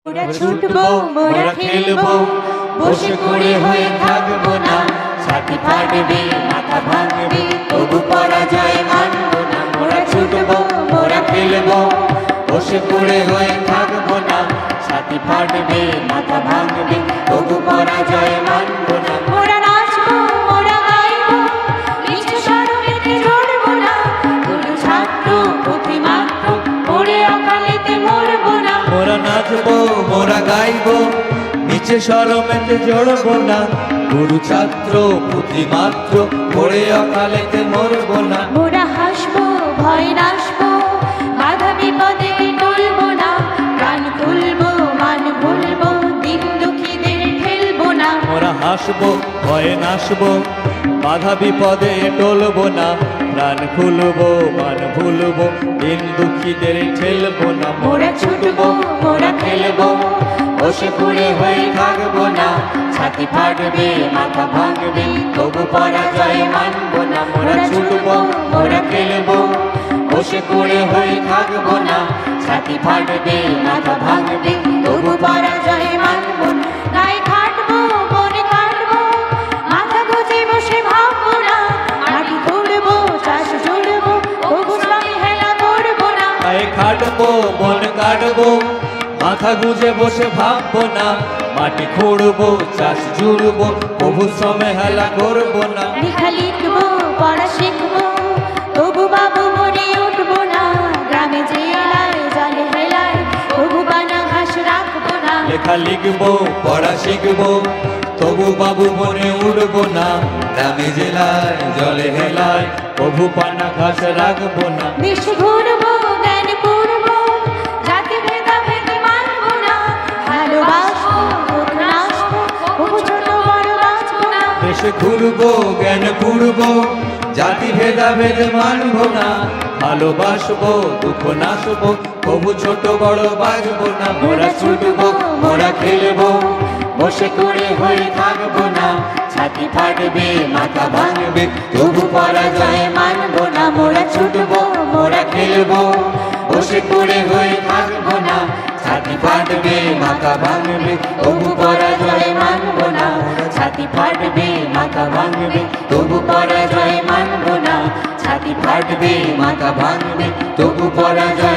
মোরা ছুটবো মোরা খেলবো বসে করে হয়ে থাকবো না ছাতি ফাটবে মাথা ভাঙবে তবু পরাজয় মানবো না মোরা ছুটবো মোরা খেলবো বসে করে হয়ে থাকবো না ছাতি ফাটবে মাথা ভাঙবে তবু পরাজয় মানবো না মোরা নাচবো মোরা গাইবো নিচে সরবেতে ঝরবো না কোনো ছাত্র প্রতিমাত্র পড়ে অকালেতে মরবো না মোরা নাচবো মোরা গাইবো নিচে সরমেতে জড়বো না গুরু ছাত্র পুঁথি মাত্র পড়ে অকালেতে মরবো না মোরা হাসবো ভয় নাসবো বাধা বিপদে টলবো না প্রাণ খুলবো মান ভুলবো দিন দুঃখীদের ঠেলবো না মোরা হাসবো ভয়ে নাসবো বাধা বিপদে টলবো না প্রাণ খুলবো মান ভুলবো দিন দুঃখীদের ঠেলবো না মোরা ছুটবো মোরা খেলবো বসে পড়ে হয়ে থাকবো না ছাতি ফাটবে মাথা ভাঙবে তবু পরাজয় মানবো না মোরা ছুটবো মোরা খেলবো বসে পড়ে হয়ে থাকবো না ছাতি ফাটবে মাথা ভাঙবে তবু পরাজয় মানবো না গায়ে খাটবো মনে কাটবো মাথা গুজে বসে ভাববো না মাটি খুঁড়বো চাষ জুড়বো তবু শ্রমে হেলা করবো না গায়ে খাটবো মন কাটবো মাথা গুজে বসে ভাববো না মাটি খুঁড়বো চাষ জুড়বো প্রভু শ্রমে হেলা করবো না লেখা লিখবো পড়া শিখবো তবু বাবু মনে উঠবো না গ্রামে জেলায় জলে হেলায় তবু বানা ঘাস রাখবো না লেখা লিখবো পড়া শিখবো তবু বাবু মনে উঠবো না গ্রামে জেলায় জলে হেলায় প্রভু পানা ঘাস রাখবো না দেশ ঘুরবো জ্ঞান করবো জাতি ভেদাভেদ মানবো না ভালোবাসবো ভোট নাচবো তবু ছোট বড় বাঁচবো না দেশে ঘুরবো জ্ঞান পুরবো জাতি ভেদাভেদ মানবো না ভালোবাসবো দুঃখ নাশবো প্রভু ছোট বড় বাজবো না মোরা ছুটবো মোরা খেলবো বসে করে হয়ে থাকবো না ছাতি ফাটবে মাথা ভাঙবে তবু পরাজয় মানবো না মোরা ছুটবো মোরা খেলবো বসে করে হয়ে থাকবো না ছাতি ফাটবে মাথা ভাঙবে তবু পরাজয় মানবো না ছাতি ফাটবে মাথা ভাঙবে তবু পরাজয় মানবো না ছাতি ফাটবে মাথা ভাঙবে তবু পরাজয়